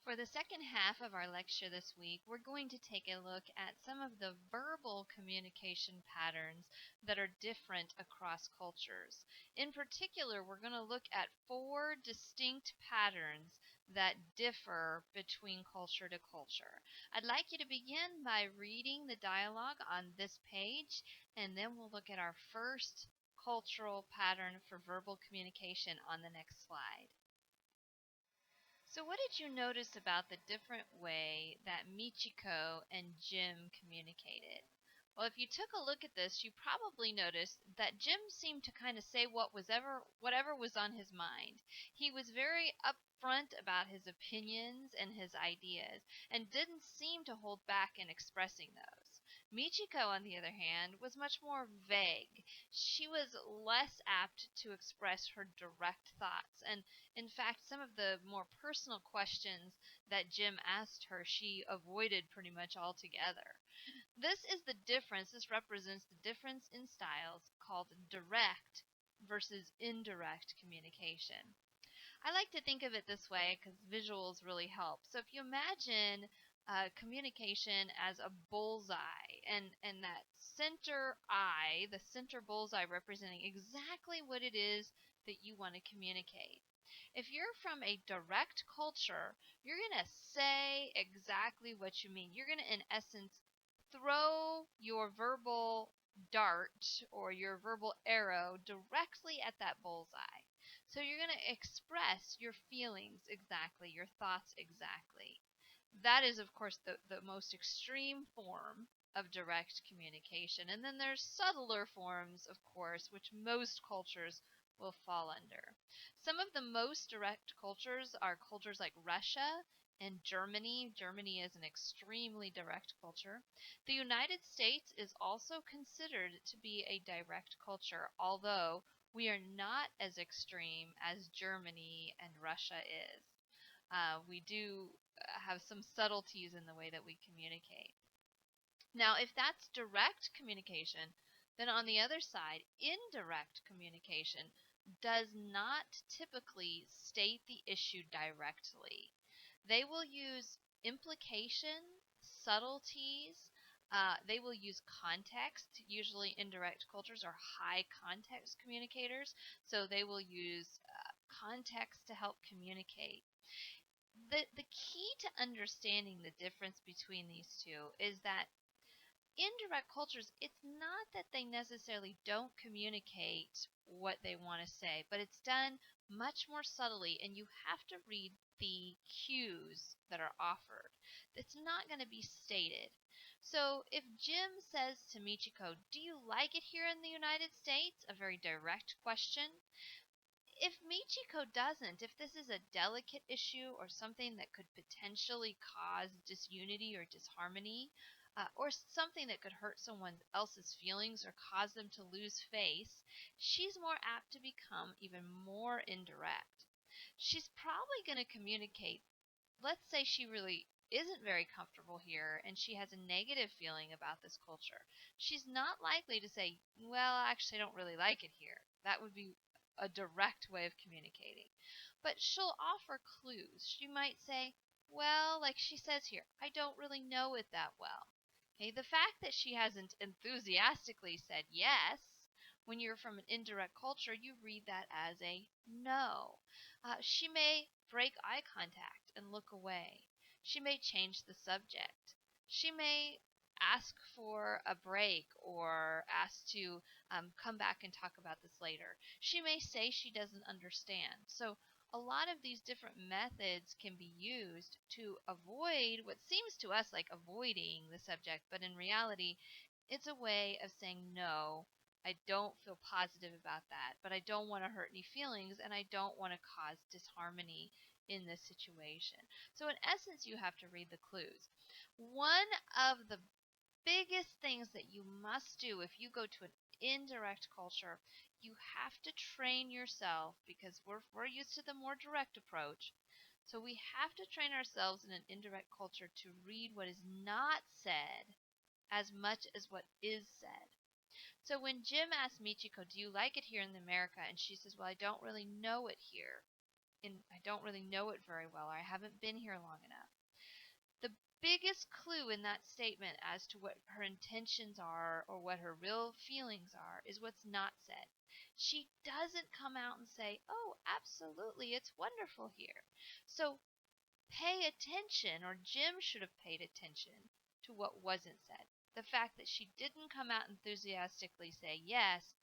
For the second half of our lecture this week, we're going to take a look at some of the verbal communication patterns that are different across cultures. In particular, we're going to look at four distinct patterns that differ between culture to culture. I'd like you to begin by reading the dialogue on this page, and then we'll look at our first cultural pattern for verbal communication on the next slide. So, what did you notice about the different way that Michiko and Jim communicated? Well, if you took a look at this, you probably noticed that Jim seemed to kind of say whatever was on his mind. He was very upfront about his opinions and his ideas and didn't seem to hold back in expressing those. Michiko, on the other hand, was much more vague. She was less apt to express her direct thoughts, and in fact, some of the more personal questions that Jim asked her, she avoided pretty much altogether. This represents the difference in styles called direct versus indirect communication. I like to think of it this way because visuals really help. So if you imagine communication as a bullseye, and that center eye, the center bullseye representing exactly what it is that you want to communicate. If you're from a direct culture, you're going to say exactly what you mean. You're going to, in essence, throw your verbal dart or your verbal arrow directly at that bullseye. So you're going to express your feelings exactly, your thoughts exactly. That is, of course, the most extreme form of direct communication. And then there's subtler forms, of course, which most cultures will fall under. Some of the most direct cultures are cultures like Russia and Germany. Germany is an extremely direct culture. The United States is also considered to be a direct culture, although we are not as extreme as Germany and Russia is. We do have some subtleties in the way that we communicate. Now, if that's direct communication, then on the other side, indirect communication does not typically state the issue directly. They will use implication, subtleties, they will use context. Usually, indirect cultures are high context communicators, so they will use context to help communicate. The key to understanding the difference between these two is that indirect cultures, it's not that they necessarily don't communicate what they want to say, but it's done much more subtly, and you have to read the cues that are offered. It's not going to be stated. So if Jim says to Michiko, "Do you like it here in the United States?" a very direct question. If Michiko doesn't, if this is a delicate issue or something that could potentially cause disunity or disharmony, or something that could hurt someone else's feelings or cause them to lose face, she's more apt to become even more indirect. She's probably going to communicate, let's say she really isn't very comfortable here and she has a negative feeling about this culture. She's not likely to say, "Well, actually, I don't really like it here." That would be a direct way of communicating. But she'll offer clues. She might say, "Well, like she says here, I don't really know it that well." Okay, the fact that she hasn't enthusiastically said yes, when you're from an indirect culture, you read that as a no. She may break eye contact and look away. She may change the subject. She may ask for a break or ask to come back and talk about this later. She may say she doesn't understand. So a lot of these different methods can be used to avoid what seems to us like avoiding the subject, but in reality, it's a way of saying, "No, I don't feel positive about that, but I don't want to hurt any feelings and I don't want to cause disharmony in this situation." So, in essence, you have to read the clues. One of the biggest things that you must do if you go to an indirect culture, you have to train yourself, because we're used to the more direct approach. So we have to train ourselves in an indirect culture to read what is not said as much as what is said. So when Jim asks Michiko, "Do you like it here in America?" and she says, "Well, I don't really know it here," I don't really know it very well, or I haven't been here long enough. The biggest clue in that statement as to what her intentions are or what her real feelings are is what's not said. She doesn't come out and say, "Oh, absolutely, it's wonderful here." So pay attention, or Jim should have paid attention to what wasn't said. The fact that she didn't come out enthusiastically say yes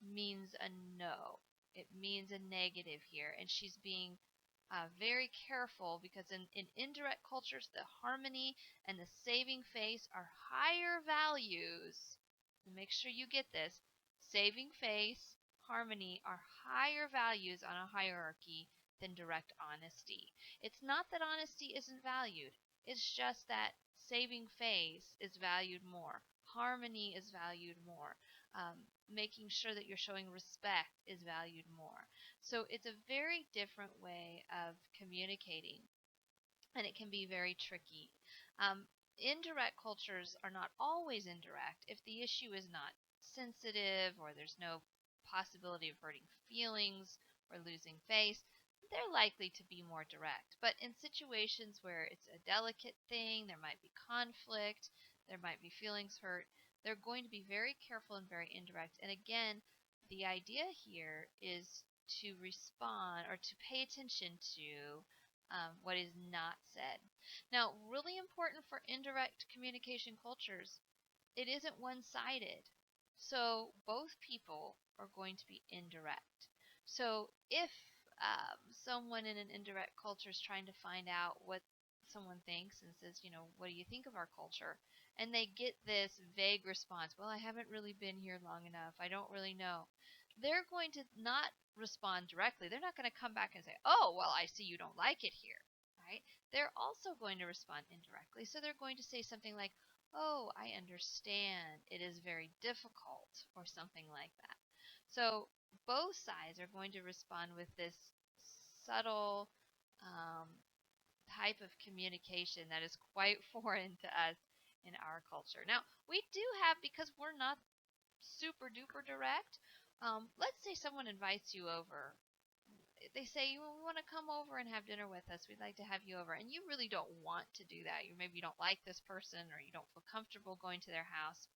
means a no. It means a negative here, and she's being very careful because in indirect cultures, the harmony and the saving face are higher values. And make sure you get this. Saving face, harmony are higher values on a hierarchy than direct honesty. It's not that honesty isn't valued, it's just that saving face is valued more. Harmony is valued more. Making sure that you're showing respect is valued more. So it's a very different way of communicating, and it can be very tricky. Indirect cultures are not always indirect if the issue is not sensitive or there's no possibility of hurting feelings or losing face. They're likely to be more direct. But in situations where it's a delicate thing, there might be conflict, there might be feelings hurt, they're going to be very careful and very indirect. And again, the idea here is to respond or to pay attention to what is not said. Now, really important for indirect communication cultures, it isn't one sided. So both people are going to be indirect. So if someone in an indirect culture is trying to find out what someone thinks and says, what do you think of our culture? And they get this vague response, well, I haven't really been here long enough. I don't really know. They're going to not respond directly. They're not going to come back and say, oh, well, I see you don't like it here. Right? They're also going to respond indirectly. So they're going to say something like, oh, I understand. It is very difficult, or something like that. So both sides are going to respond with this subtle um, type of communication that is quite foreign to us in our culture. Now, we do have, because we're not super duper direct, let's say someone invites you over. They say, well, we want to come over and have dinner with us. We'd like to have you over. And you really don't want to do that. Maybe you don't like this person, or you don't feel comfortable going to their house.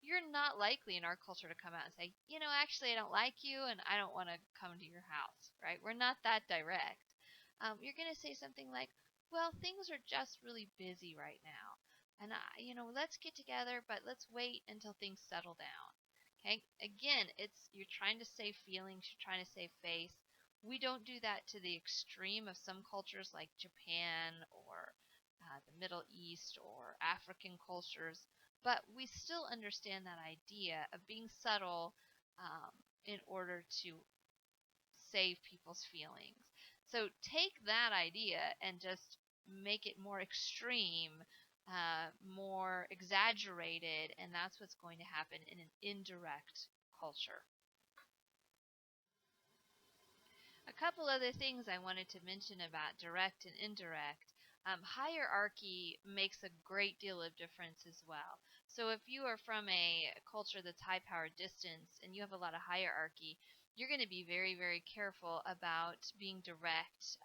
You're not likely in our culture to come out and say, actually, I don't like you and I don't want to come to your house, right? We're not that direct. You're going to say something like, well, things are just really busy right now. And, let's get together, but let's wait until things settle down. Okay? Again, you're trying to save feelings, you're trying to save face. We don't do that to the extreme of some cultures like Japan or the Middle East or African cultures, but we still understand that idea of being subtle in order to save people's feelings. So take that idea and just make it more extreme, more exaggerated, and that's what's going to happen in an indirect culture. A couple other things I wanted to mention about direct and indirect. Hierarchy makes a great deal of difference as well. So if you are from a culture that's high power distance and you have a lot of hierarchy, you're going to be very, very careful about being direct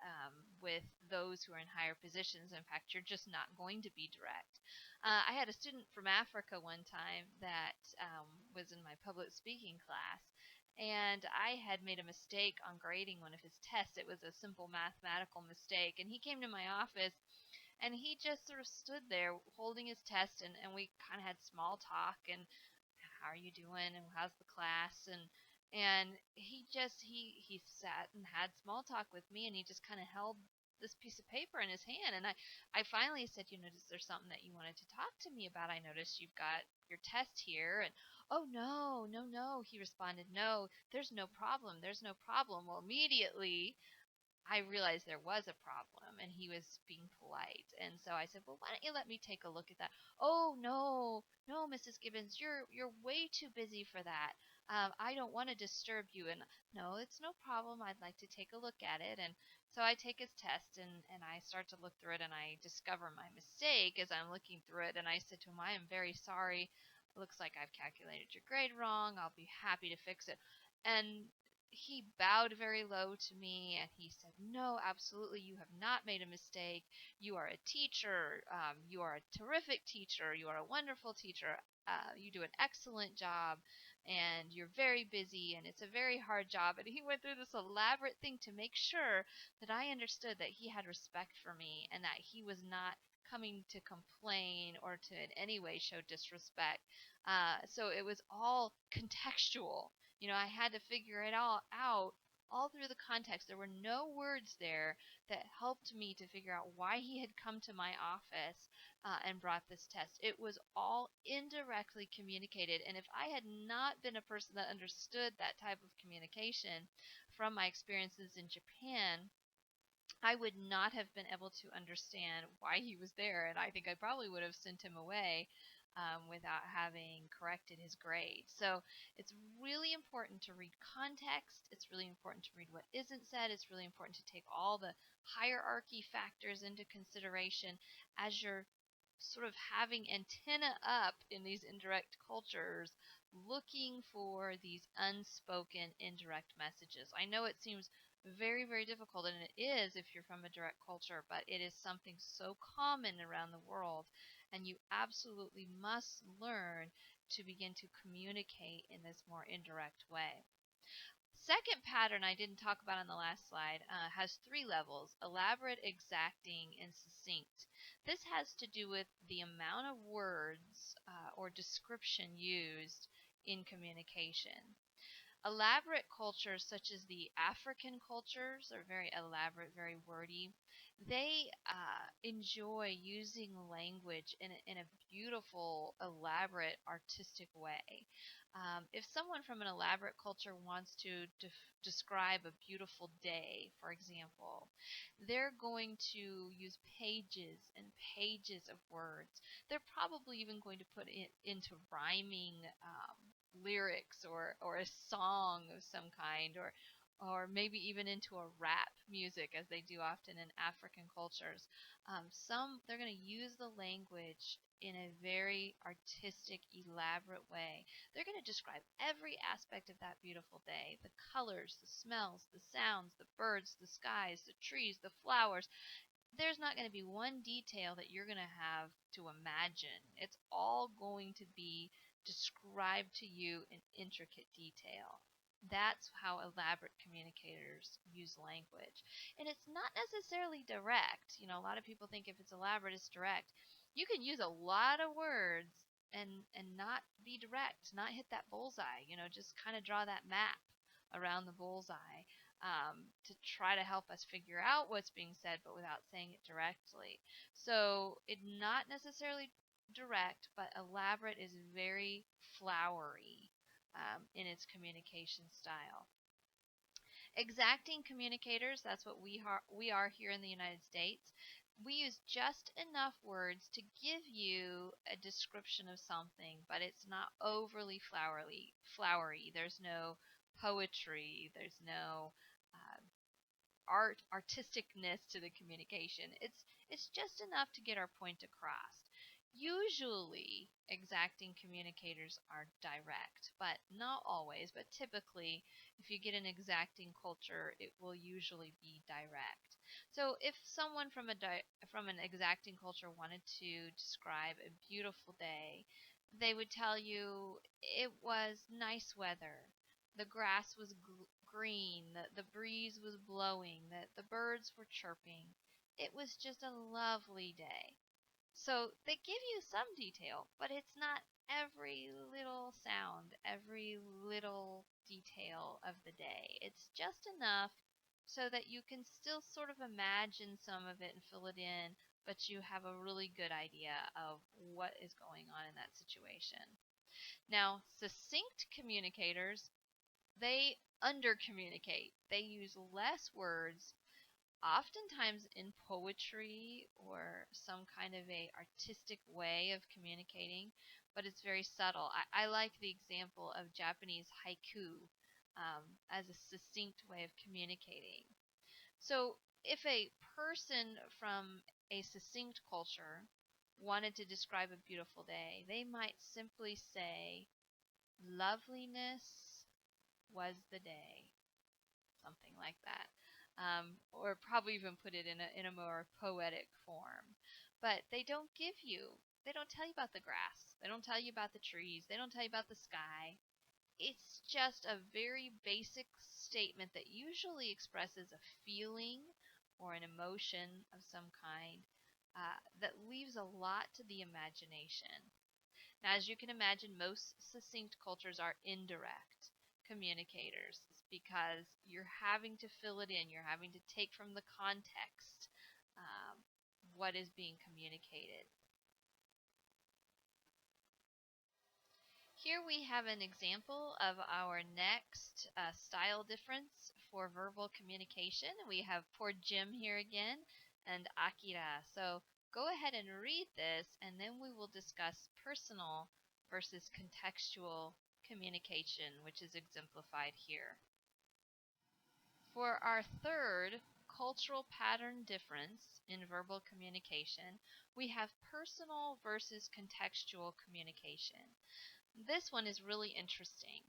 with those who are in higher positions. In fact, you're just not going to be direct. I had a student from Africa one time that was in my public speaking class, and I had made a mistake on grading one of his tests. It was a simple mathematical mistake, and he came to my office, and he just sort of stood there holding his test, and we kind of had small talk, and how are you doing, and how's the class, and he sat and had small talk with me, and he just kind of held this piece of paper in his hand, and I finally said, is there something that you wanted to talk to me about? I noticed you've got your test here. And oh, no, no, no, he responded, no, there's no problem. Well, immediately I realized there was a problem and he was being polite. And so I said, well, why don't you let me take a look at that? Oh, no, no, Mrs. Gibbons, you're way too busy for that. I don't want to disturb you. And no, it's no problem. I'd like to take a look at it. And so I take his test and I start to look through it, and I discover my mistake as I'm looking through it. And I said to him, I am very sorry. It looks like I've calculated your grade wrong. I'll be happy to fix it. And he bowed very low to me and he said, "No, absolutely, you have not made a mistake. You are a teacher. You are a terrific teacher. You are a wonderful teacher. You do an excellent job, and you're very busy, and it's a very hard job." And he went through this elaborate thing to make sure that I understood that he had respect for me and that he was not coming to complain or to in any way show disrespect. So it was all contextual. I had to figure it all out all through the context. There were no words there that helped me to figure out why he had come to my office and brought this test. It was all indirectly communicated. And if I had not been a person that understood that type of communication from my experiences in Japan, I would not have been able to understand why he was there, and I think I probably would have sent him away without having corrected his grade. So it's really important to read context. It's really important to read what isn't said. It's really important to take all the hierarchy factors into consideration as you're sort of having antenna up in these indirect cultures, looking for these unspoken indirect messages. I know it seems very, very difficult, and it is if you're from a direct culture, but it is something so common around the world, and you absolutely must learn to begin to communicate in this more indirect way. Second pattern I didn't talk about on the last slide has three levels: elaborate, exacting, and succinct. This has to do with the amount of words or description used in communication. Elaborate cultures, such as the African cultures, are very elaborate, very wordy. They enjoy using language in a beautiful, elaborate, artistic way. If someone from an elaborate culture wants to describe a beautiful day, for example, they're going to use pages and pages of words. They're probably even going to put it into rhyming lyrics or a song of some kind, or maybe even into a rap music, as they do often in African cultures. They're going to use the language in a very artistic, elaborate way. They're going to describe every aspect of that beautiful day: the colors, the smells, the sounds, the birds, the skies, the trees, the flowers. There's not going to be one detail that you're going to have to imagine. It's all going to be described to you in intricate detail. That's how elaborate communicators use language. And it's not necessarily direct. A lot of people think if it's elaborate, it's direct. You can use a lot of words and not be direct, not hit that bullseye, just kind of draw that map around the bullseye to try to help us figure out what's being said, but without saying it directly. So it's not necessarily direct, but elaborate is very flowery in its communication style. Exacting communicators, that's what we are here in the United States. We use just enough words to give you a description of something, but it's not overly flowery. There's no poetry. There's no artisticness to the communication. It's just enough to get our point across. Usually, exacting communicators are direct, but not always. But typically, if you get an exacting culture, it will usually be direct. So, if someone from an exacting culture wanted to describe a beautiful day, they would tell you it was nice weather. The grass was green, the breeze was blowing, the birds were chirping. It was just a lovely day. So they give you some detail, but it's not every little sound, every little detail of the day. It's just enough so that you can still sort of imagine some of it and fill it in, but you have a really good idea of what is going on in that situation. Now, succinct communicators, they undercommunicate. They use less words, oftentimes in poetry or some kind of a artistic way of communicating, but it's very subtle. I like the example of Japanese haiku as a succinct way of communicating. So if a person from a succinct culture wanted to describe a beautiful day, they might simply say, "Loveliness was the day." something like that. Or probably even put it in a more poetic form. But they don't tell you about the grass. They don't tell you about the trees. They don't tell you about the sky. It's just a very basic statement that usually expresses a feeling or an emotion of some kind that leaves a lot to the imagination. Now, as you can imagine, most succinct cultures are indirect communicators because you're having to fill it in, you're having to take from the context what is being communicated. Here we have an example of our next style difference for verbal communication. We have poor Jim here again and Akira. So go ahead and read this, and then we will discuss personal versus contextual communication, which is exemplified here. For our third cultural pattern difference in verbal communication, we have personal versus contextual communication. This one is really interesting.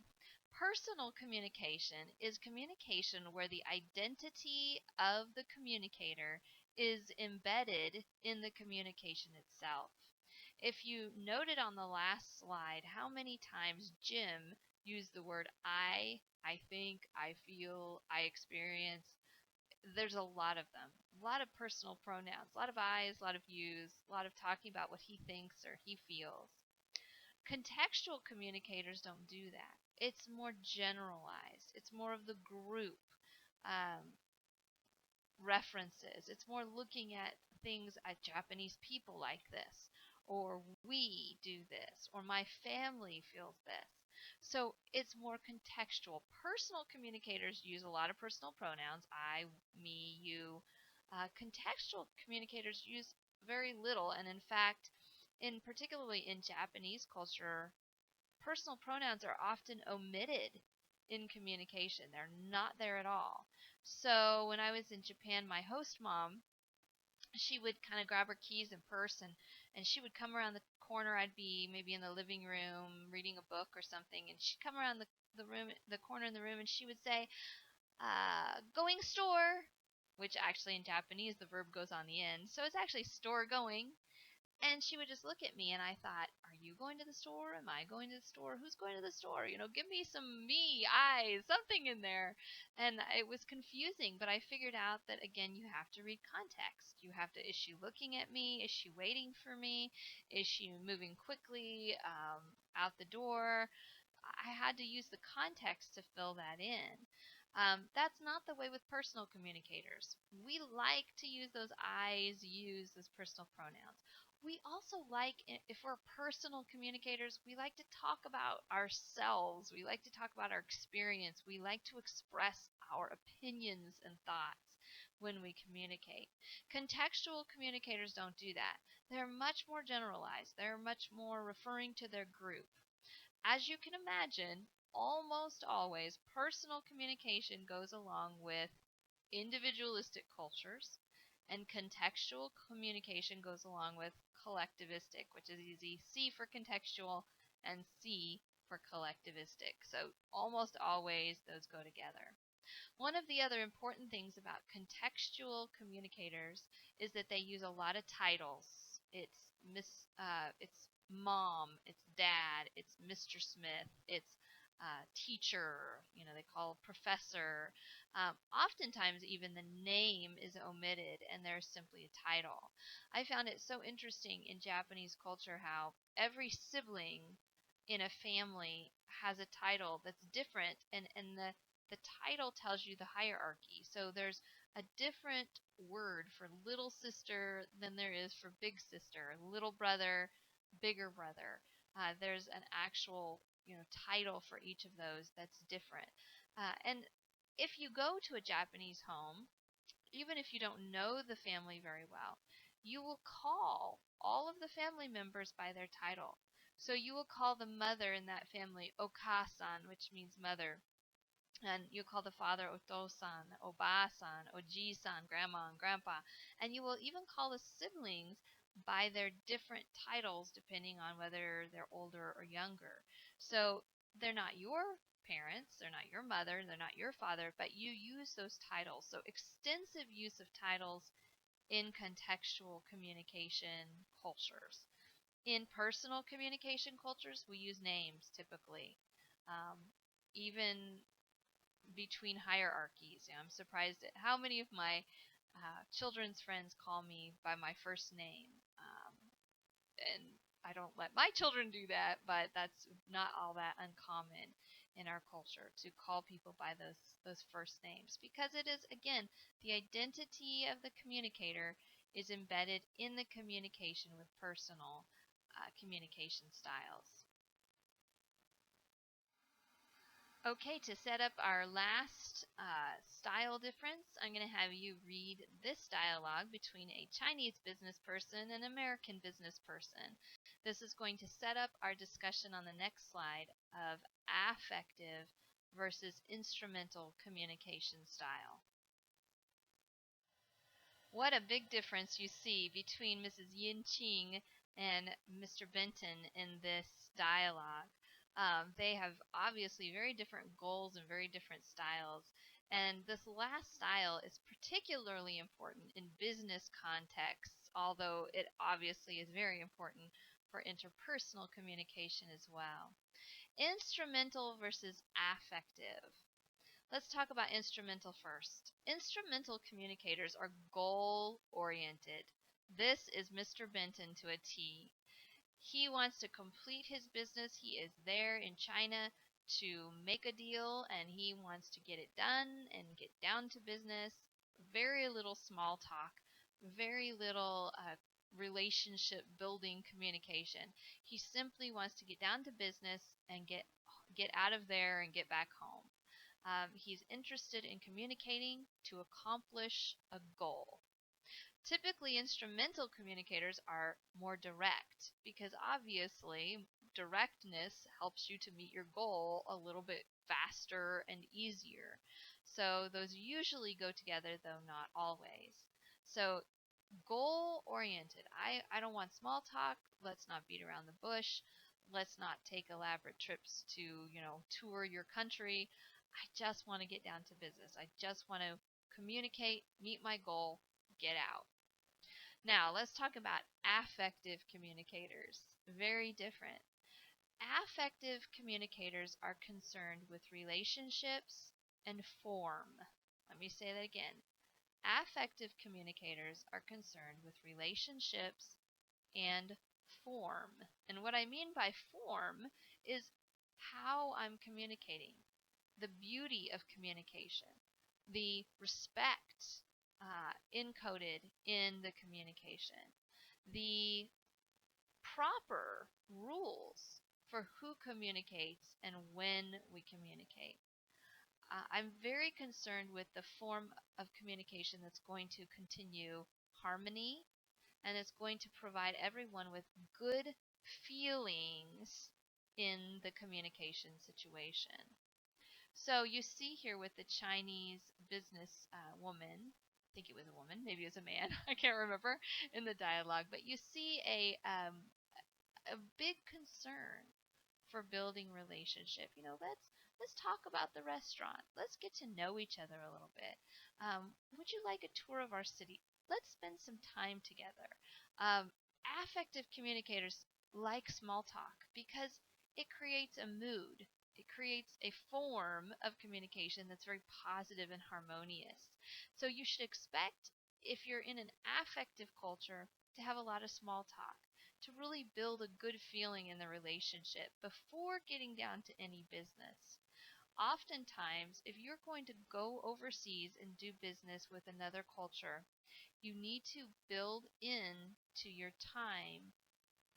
Personal communication is communication where the identity of the communicator is embedded in the communication itself. If you noted on the last slide how many times Jim used the word I think, I feel, I experience, there's a lot of them. A lot of personal pronouns, a lot of I's, a lot of you's, a lot of talking about what he thinks or he feels. Contextual communicators don't do that. It's more generalized. It's more of the group um, references. It's more looking at things at Japanese people like this, or we do this, or my family feels this. So it's more contextual. Personal communicators use a lot of personal pronouns I, me, you. Contextual communicators use very little, and in fact, in particularly in Japanese culture, personal pronouns are often omitted in communication. They're not there at all. So when I was in Japan, my host mom, she would kind of grab her keys and purse and she would come around the corner. I'd be maybe in the living room reading a book or something, and she'd come around the room, the corner in the room, and she would say, going store, which actually in Japanese the verb goes on the end. So it's actually store going. And she would just look at me, and I thought, are you going to the store? Am I going to the store? Who's going to the store? Give me some me, eyes, something in there. And it was confusing, but I figured out that, again, you have to read context. You have to, is she looking at me? Is she waiting for me? Is she moving quickly out the door? I had to use the context to fill that in. That's not the way with personal communicators. We like to use those I's, use those personal pronouns. We also like, if we're personal communicators, we like to talk about ourselves. We like to talk about our experience. We like to express our opinions and thoughts when we communicate. Contextual communicators don't do that. They're much more generalized. They're much more referring to their group. As you can imagine, almost always personal communication goes along with individualistic cultures, and contextual communication goes along with collectivistic, which is easy. C for contextual and C for collectivistic. So almost always those go together. One of the other important things about contextual communicators is that they use a lot of titles. It's mom, it's dad, it's Mr. Smith, it's teacher. They call professor. Oftentimes, even the name is omitted, and there's simply a title. I found it so interesting in Japanese culture how every sibling in a family has a title that's different, and the title tells you the hierarchy. So there's a different word for little sister than there is for big sister, little brother, bigger brother. There's an actual title for each of those that's different. And if you go to a Japanese home, even if you don't know the family very well, you will call all of the family members by their title. So you will call the mother in that family Okasan, which means mother. And you call the father Otosan, Oba-san, Oji-san, grandma and grandpa. And you will even call the siblings by their different titles depending on whether they're older or younger. So they're not your parents, they're not your mother, they're not your father, but you use those titles. So, extensive use of titles in contextual communication cultures. In personal communication cultures, we use names typically. Um, Even between hierarchies. I'm surprised at how many of my children's friends call me by my first name. And I don't let my children do that, but that's not all that uncommon in our culture to call people by those first names, because it is, again, the identity of the communicator is embedded in the communication with personal communication styles. Okay, to set up our last style difference, I'm going to have you read this dialogue between a Chinese business person and an American business person. This is going to set up our discussion on the next slide of affective versus instrumental communication style. What a big difference you see between Mrs. Yin Qing and Mr. Benton in this dialogue. They have obviously very different goals and very different styles. And this last style is particularly important in business contexts, although it obviously is very important for interpersonal communication as well. Instrumental versus affective. Let's talk about instrumental first. Instrumental communicators are goal oriented. This is Mr. Benton to a T. He wants to complete his business. He is there in China to make a deal, and he wants to get it done and get down to business. Very little small talk, very little relationship building communication. He simply wants to get down to business and get out of there and get back home. He's interested in communicating to accomplish a goal. Typically, instrumental communicators are more direct because obviously directness helps you to meet your goal a little bit faster and easier. So, those usually go together, though not always. So, goal oriented. I don't want small talk. Let's not beat around the bush. Let's not take elaborate trips to, tour your country. I just want to get down to business. I just want to communicate, meet my goal, get out. Now, let's talk about affective communicators. Very different. Affective communicators are concerned with relationships and form. Let me say that again. Affective communicators are concerned with relationships and form. And what I mean by form is how I'm communicating, the beauty of communication, the respect encoded in the communication, the proper rules for who communicates and when we communicate. I'm very concerned with the form of communication that's going to continue harmony and it's going to provide everyone with good feelings in the communication situation. So you see here with the Chinese business woman, I think it was a woman, maybe it was a man, I can't remember in the dialogue, but you see a big concern for building relationship. Let's talk about the restaurant. Let's get to know each other a little bit. Would you like a tour of our city? Let's spend some time together. Um, Affective communicators like small talk because it creates a mood. It creates a form of communication that's very positive and harmonious. So you should expect, if you're in an affective culture, to have a lot of small talk, to really build a good feeling in the relationship before getting down to any business. Oftentimes, if you're going to go overseas and do business with another culture, you need to build in to your time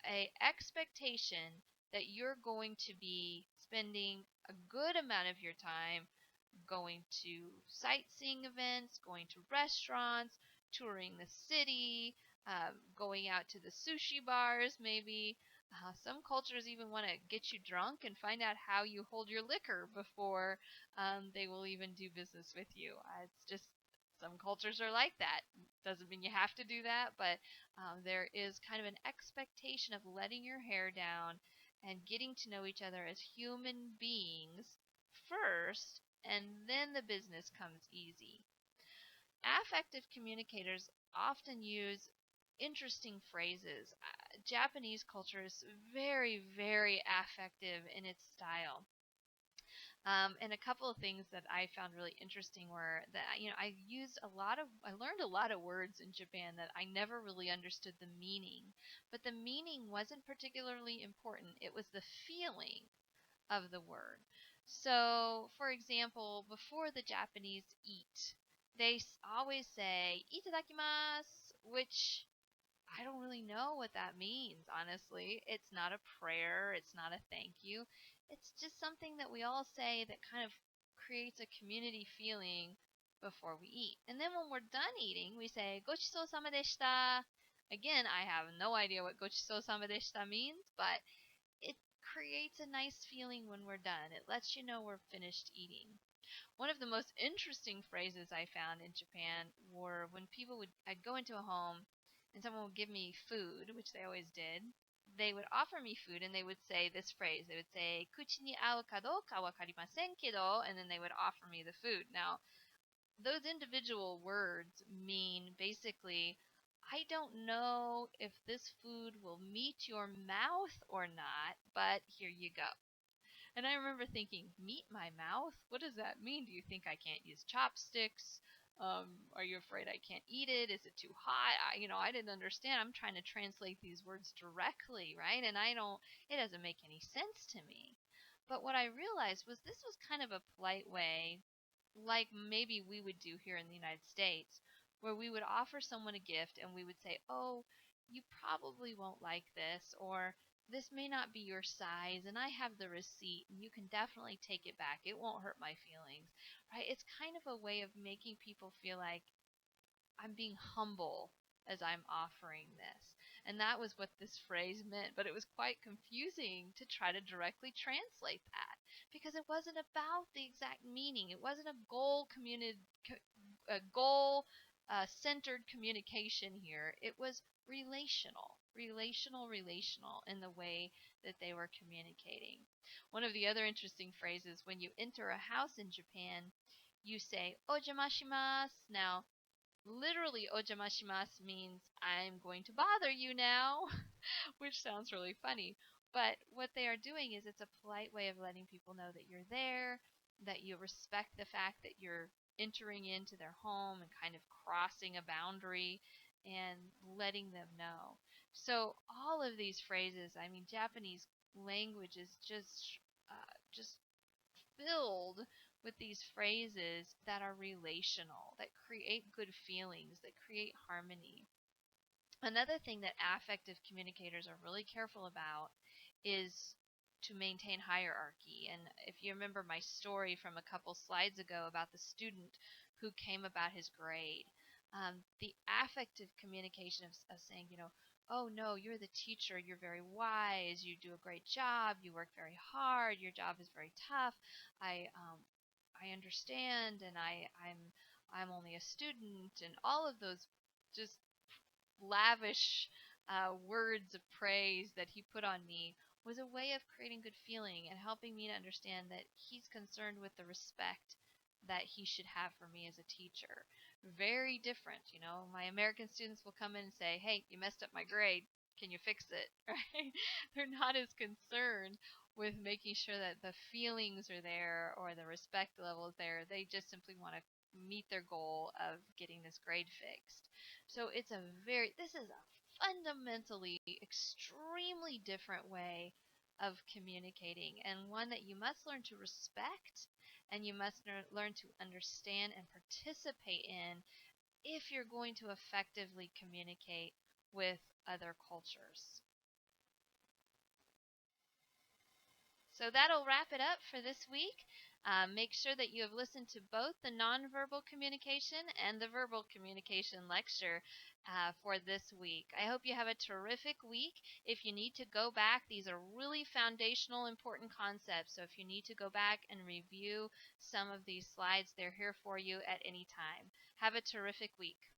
a expectation that you're going to be spending a good amount of your time going to sightseeing events, going to restaurants, touring the city, going out to the sushi bars, maybe. Some cultures even want to get you drunk and find out how you hold your liquor before they will even do business with you. It's just some cultures are like that. Doesn't mean you have to do that, but there is kind of an expectation of letting your hair down and getting to know each other as human beings first, and then the business comes easy. Affective communicators often use interesting phrases. Japanese culture is very, very affective in its style. And a couple of things that I found really interesting were that I learned a lot of words in Japan that I never really understood the meaning, but the meaning wasn't particularly important. It was the feeling of the word. So, for example, before the Japanese eat, they always say "itadakimasu," which I don't really know what that means, honestly. It's not a prayer, it's not a thank you. It's just something that we all say that kind of creates a community feeling before we eat. And then when we're done eating, we say "gochiso sama deshita." Again, I have no idea what "gochiso sama deshita" means, but it creates a nice feeling when we're done. It lets you know we're finished eating. One of the most interesting phrases I found in Japan were when I'd go into a home and someone would give me food, which they always did. They would offer me food and they would say this phrase. They would say, "Kuchi ni ao kadoka wakarimasen kedo," and then they would offer me the food. Now, those individual words mean basically, I don't know if this food will meet your mouth or not, but here you go. And I remember thinking, meet my mouth? What does that mean? Do you think I can't use chopsticks? Are you afraid I can't eat it? Is it too hot? I didn't understand. I'm trying to translate these words directly, right? And it doesn't make any sense to me. But what I realized was this was kind of a polite way, like maybe we would do here in the United States, where we would offer someone a gift and we would say, "Oh, you probably won't like this," or "this may not be your size, and I have the receipt, and you can definitely take it back. It won't hurt my feelings." Right? It's kind of a way of making people feel like I'm being humble as I'm offering this. And that was what this phrase meant, but it was quite confusing to try to directly translate that because it wasn't about the exact meaning. It wasn't a goal centered communication here. It was relational in the way that they were communicating. One of the other interesting phrases, when you enter a house in Japan, you say "ojamashimasu." Now, literally, "ojamashimasu" means "I'm going to bother you now," which sounds really funny. But what they are doing is it's a polite way of letting people know that you're there, that you respect the fact that you're entering into their home and kind of crossing a boundary and letting them know. So all of these phrases, I mean, Japanese language is just filled with these phrases that are relational, that create good feelings, that create harmony. Another thing that affective communicators are really careful about is to maintain hierarchy. And if you remember my story from a couple slides ago about the student who came about his grade, the affective communication of saying, "Oh no, you're the teacher, you're very wise, you do a great job, you work very hard, your job is very tough. I understand, and I'm only a student," and all of those just lavish words of praise that he put on me was a way of creating good feeling and helping me to understand that he's concerned with the respect that he should have for me as a teacher. Very different, My American students will come in and say, "Hey, you messed up my grade. Can you fix it?" Right? They're not as concerned with making sure that the feelings are there or the respect level is there. They just simply want to meet their goal of getting this grade fixed. So this is a fundamentally extremely different way of communicating, and one that you must learn to respect and you must learn to understand and participate in if you're going to effectively communicate with other cultures. So that'll wrap it up for this week. Make sure that you have listened to both the nonverbal communication and the verbal communication lecture for this week. I hope you have a terrific week. If you need to go back, these are really foundational, important concepts. So if you need to go back and review some of these slides, they're here for you at any time. Have a terrific week.